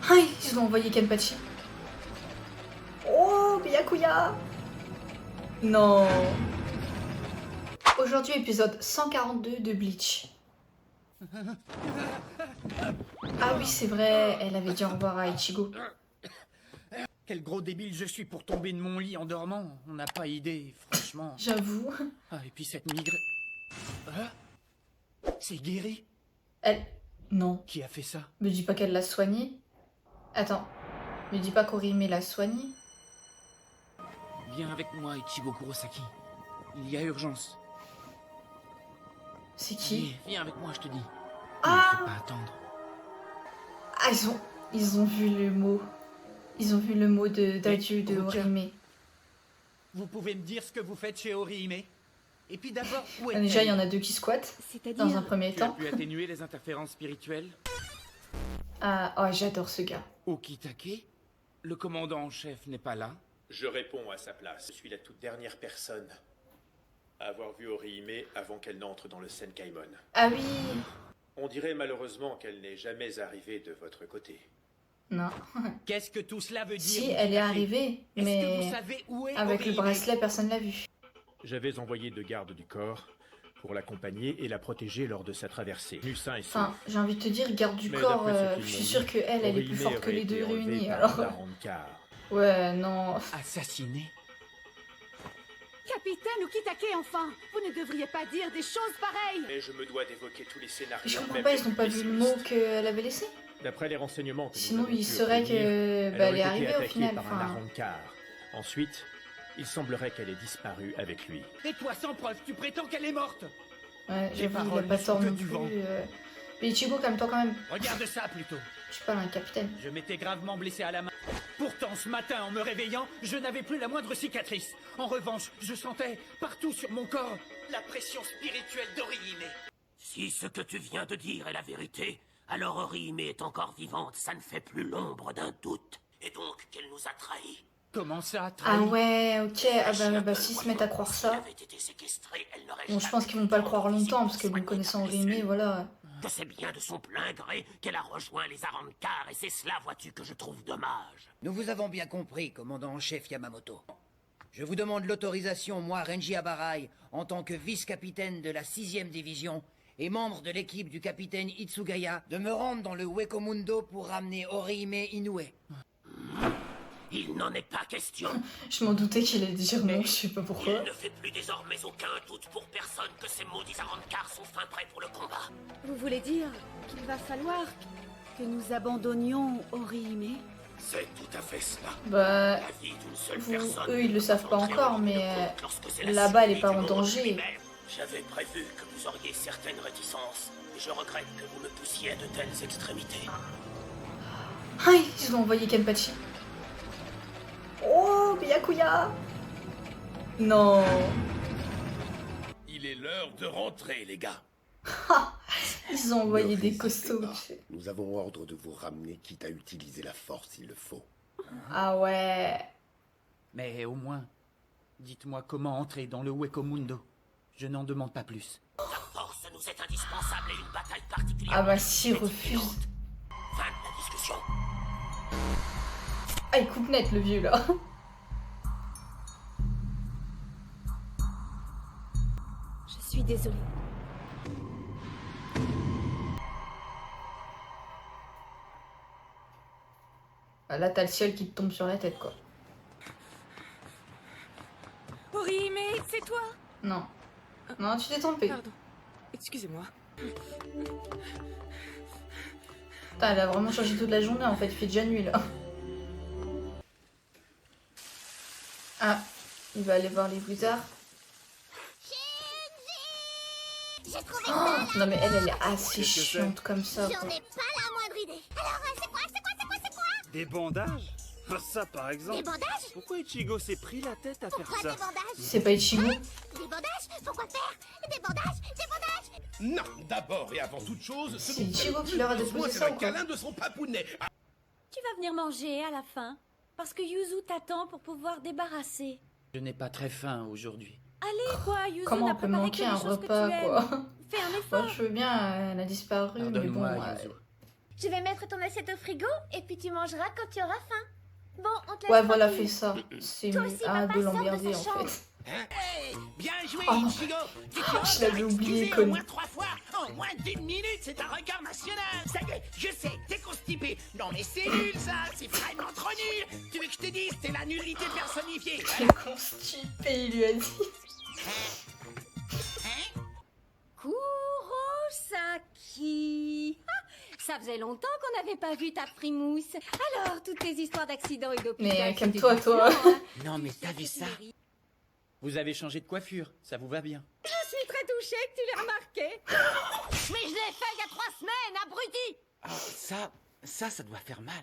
Ah, ils ont envoyé Kenpachi. Oh, Byakuya. Non. Aujourd'hui, épisode 142 de Bleach. Ah oui, c'est vrai, elle avait dit au revoir à Ichigo. Quel gros débile je suis pour tomber de mon lit en dormant. On n'a pas idée, franchement. J'avoue. Ah, et puis cette migraine... Ah, c'est guéri? Elle... Non. Qui a fait ça? Me dis pas qu'elle l'a soignée. Attends. Me dis pas qu'Orihime l'a soignée. Viens avec moi, Ichigo Kurosaki. Il y a urgence. C'est qui? Viens avec moi, je te dis. Ah, Il ne faut pas attendre. ah, ils ont vu le mot. Ils ont vu le mot d'adieu de Orihime. Vous pouvez me dire ce que vous faites chez Orihime? Et puis d'abord, où Ah, est-elle? déjà, il y en a deux qui squattent. Dans un premier Tu as temps. pu atténuer les interférences spirituelles? Ah, oh, j'adore ce gars. Okitake? Le commandant en chef n'est pas là? Je réponds à sa place. Je suis la toute dernière personne à avoir vu Orihime avant qu'elle n'entre dans le Senkaimon. Ah oui. On dirait malheureusement qu'elle n'est jamais arrivée de votre côté. Non. Qu'est-ce que tout cela veut dire? Si, elle est Okitake? arrivée, Est-ce que vous mais savez où est avec le Orihime? bracelet, personne l'a vu. J'avais envoyé deux gardes du corps pour l'accompagner et la protéger lors de sa traversée. Nu sain et sauf. Enfin, j'ai envie de te dire, garde du Mais corps, d'après ce je qu'ils suis m'ont sûre dit, qu'elle, elle est plus Orihime forte que aurait les été deux enlevée réunis, par alors... Narankar. Ouais, non... Assassiné? Capitaine Okitake, enfin! Vous ne devriez pas dire des choses pareilles! Mais je me dois d'évoquer tous les scénarios. Je comprends même pas, les ils n'ont plus pas vu le mot pessimistes. qu'elle avait laissé. D'après les renseignements que nous Sinon, avons il pu saurait obtenir, que... Bah, elle aurait est été arrivée au attaquée final, par un enfin... Narankar. Ensuite, il semblerait qu'elle ait disparu avec lui. Et toi, sans preuve, tu prétends qu'elle est morte? Ouais, Les j'avoue, il a paroles pas ne sont tort que non du plus. vent. Mais Ichigo, calme-toi quand même. Regarde ça plutôt. Je parle à un capitaine. Je m'étais gravement blessé à la main. Pourtant, ce matin, en me réveillant, je n'avais plus la moindre cicatrice. En revanche, je sentais, partout sur mon corps, la pression spirituelle d'Orihime. Si ce que tu viens de dire est la vérité, alors Orihime est encore vivante, ça ne fait plus l'ombre d'un doute. Et donc qu'elle nous a trahis. Comment ça, Ah trahi? ouais, ok. Ah bah s'ils se mettent à croire Si elle ça... avait été séquestrée, elle n'aurait Bon, je jamais pense qu'ils vont pas le croire pu longtemps, parce que soigner nous ta connaissant blessure. Orihime, voilà... Que c'est bien de son plein gré qu'elle a rejoint les Arrancar, et c'est cela, vois-tu, que je trouve dommage. Nous vous avons bien compris, commandant en chef Yamamoto. Je vous demande l'autorisation, moi, Renji Abarai, en tant que vice-capitaine de la 6e division et membre de l'équipe du capitaine Itsugaya, de me rendre dans le Wekomundo pour ramener Orihime Inoue. Il n'en est pas question. Je m'en doutais qu'il allait dire non, je sais pas pourquoi. Il ne fait plus désormais aucun doute pour personne que ces maudits Arrancar sont fin prêts pour le combat. Vous voulez dire qu'il va falloir que nous abandonnions Orihime? C'est tout à fait cela. Bah... La vie d'une seule personne. Eux, ils le savent pas entrer encore, en ligne de mais... compte lorsque c'est la là-bas, elle est survie pas du en monde danger. lui-même. J'avais prévu que vous auriez certaines réticences, et je regrette que vous me poussiez à de telles extrémités. Ah, ils ont envoyé Kenpachi. Oh, Byakuya. Non. Il est l'heure de rentrer, les gars. Ils ont envoyé Ne des résistez costauds, pas. tu sais. Nous avons ordre de vous ramener, quitte à utiliser la force s'il le faut. Ah ouais. Mais au moins, dites-moi comment entrer dans le Wekomundo. Je n'en demande pas plus. La force nous est indispensable et une bataille particulière. Ah bah s'ils refusent... Fin de la discussion. Ah, il coupe net, le vieux, là. Je suis désolée. Ah, là, t'as le ciel qui te tombe sur la tête, quoi. Orihime, c'est toi? Non. Non, tu t'es trompé. Pardon. Excusez-moi. Putain, elle a vraiment changé toute la journée, en fait. Il fait déjà nuit, là. Ah, il va aller voir les Blizzards. J'ai trouvé Oh, non, mais elle est assez Qu'est-ce que c'est? chiante comme ça, J'en quoi. ai pas la moindre idée. Alors, c'est quoi? Des bandages? Ça par Des exemple. bandages? Pourquoi Ichigo s'est pris la tête à faire Pourquoi ça? des bandages? C'est pas Ichigo? Des bandages? Pourquoi faire? Des bandages? Des bandages? Non, d'abord et avant toute chose, ce C'est dont Ichigo elle a qui leur a plus besoin, déposé c'est ça, d'un ou quoi? câlin de son papounet. Ah, Tu vas venir manger à la fin, parce que Yuzu t'attend pour pouvoir débarrasser. Je n'ai pas très faim aujourd'hui. Allez quoi, Yuzu Comment n'a on peut préparé que manquer des un choses que repas, tu aimes. quoi? Fais un Bon, effort. je veux bien, elle a disparu, mais bon... Pardonne-moi, Yuzu. Je vais mettre ton assiette au frigo et puis tu mangeras quand tu auras faim. Bon, on te laisse Ouais, voilà, tranquille. fais ça. C'est Toi mieux. aussi, Ah, papa, de sors de l'emmerder sa en chambre. fait. Hey, bien joué, Oh non. Ichigo. Tu Je l'avais oublié, au conne. moins 3 fois en moins d'1 minute. C'est un record national. Ça y est, je sais, t'es constipé. Non mais c'est nul ça, c'est vraiment trop nul. Tu veux que je te dise, c'est la nullité personnifiée. T'es constipé, il lui a dit. Kurosaki. Ah, ça faisait longtemps qu'on n'avait pas vu ta frimousse. Alors, toutes tes histoires d'accidents et d'hôpital... Mais c'était calme-toi, du toi. flan, hein. Non mais t'as vu ça? Vous avez changé de coiffure, ça vous va bien. Je suis très touchée que tu l'aies remarqué. Mais je l'ai fait il y a 3 semaines, abruti. Ah, ça doit faire mal.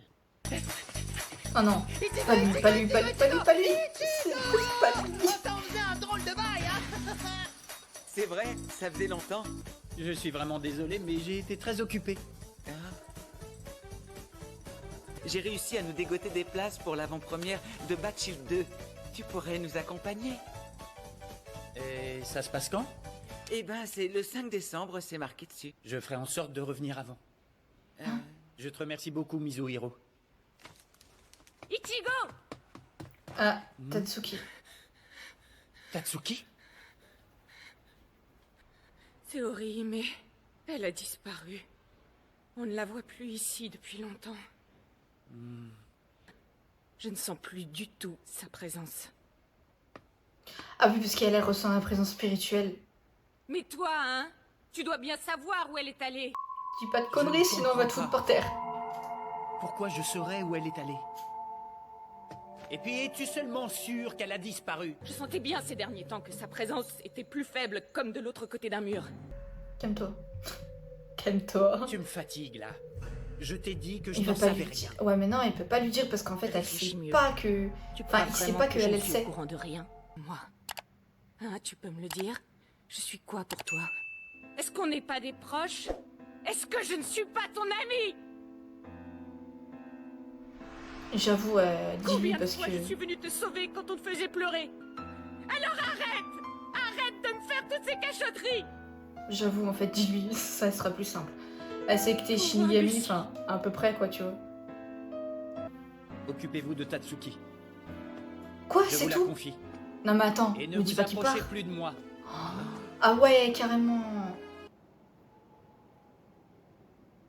Oh non. Pas lui, pas lui, pas lui, pas lui, pas lui. C'est pas lui. T'en faisais un drôle de bail, hein? C'est vrai, ça faisait longtemps. Je suis vraiment désolé, mais j'ai été très occupé. Ah. J'ai réussi à nous dégoter des places pour l'avant-première de Battlefield 2. Tu pourrais nous accompagner? Et ça se passe quand? Eh ben, c'est le 5 décembre, c'est marqué dessus. Je ferai en sorte de revenir avant. Je te remercie beaucoup, Mizuhiro. Ichigo! Ah, Tatsuki. Tatsuki? C'est Orihime. Elle a disparu. On ne la voit plus ici depuis longtemps. Je ne sens plus du tout sa présence. Ah oui, parce qu'elle ressent la présence spirituelle. Mais toi, hein? Tu dois bien savoir où elle est allée. Dis pas de conneries, sinon on va te foutre par terre. Pourquoi je saurais où elle est allée? Et puis, es-tu seulement sûr qu'elle a disparu? Je sentais bien ces derniers temps que sa présence était plus faible, comme de l'autre côté d'un mur. Calme-toi. Calme-toi. Tu me fatigues, là. Je t'ai dit que je Il n'en veut pas savais lui rien. dire. Ouais, mais non, il peut pas lui dire parce qu'en fait, elle Réfléchis sait mieux. pas que. Tu crois Enfin, il sait vraiment pas que que je elle ne le suis sait. au courant de rien, moi? Hein, tu peux me le dire? Je suis quoi pour toi? Est-ce qu'on n'est pas des proches? Est-ce que je ne suis pas ton ami? J'avoue, dis-lui Combien de parce fois que. je suis venue te sauver quand on te faisait pleurer? Alors arrête! Arrête de me faire toutes ces cachotteries! J'avoue, en fait, dis-lui, ça sera plus simple. Elle sait que t'es Shinigami, enfin, à peu près, quoi, tu vois. Occupez-vous de Tatsuki. Quoi, Je c'est vous la tout? confie. Non, mais attends, Et ne me dis vous pas qu'il part. approchez plus de moi. Ah ouais, carrément.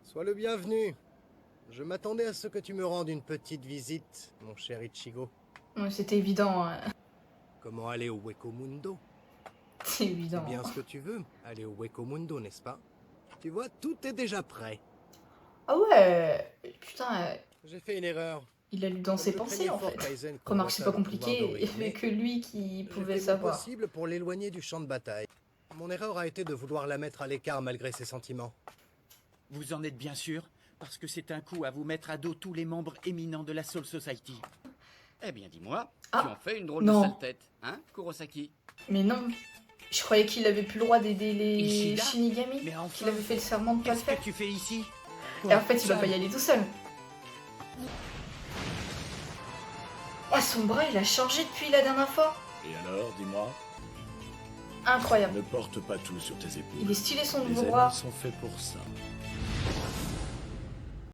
Sois le bienvenu. Je m'attendais à ce que tu me rendes une petite visite, mon cher Ichigo. Ouais, c'était évident. Hein. Comment aller au Weko Mundo? C'est évident. C'est bien ce que tu veux, aller au Weko Mundo, n'est-ce pas? Tu vois, tout est déjà prêt. Ah ouais, putain, J'ai fait une erreur. il a lu dans ses Comme je pensées, craignais en fort fait. qu'Aizen Remarque, c'est pas convoitât le compliqué, pouvoir il y avait que lui qui J'ai pouvait fait mon savoir. possible pour l'éloigner du champ de bataille. Mon erreur a été de vouloir la mettre à l'écart malgré ses sentiments. Vous en êtes bien sûr? Parce que c'est un coup à vous mettre à dos tous les membres éminents de la Soul Society. Eh bien, dis-moi, Ah, tu en fais une drôle non. de sale tête, hein, Kurosaki? Mais non, je croyais qu'il avait plus le droit d'aider les Ishida? Shinigami, Mais enfin, qu'il avait fait le serment de pas le qu'est-ce faire. que tu fais ici? Et en fait, il va pas y aller tout seul. Ah, son bras, il a changé depuis la dernière fois. Et alors, dis-moi, Incroyable. ne porte pas tout sur tes épaules. Il est stylé son Les nouveau amis bras. sont faits pour ça.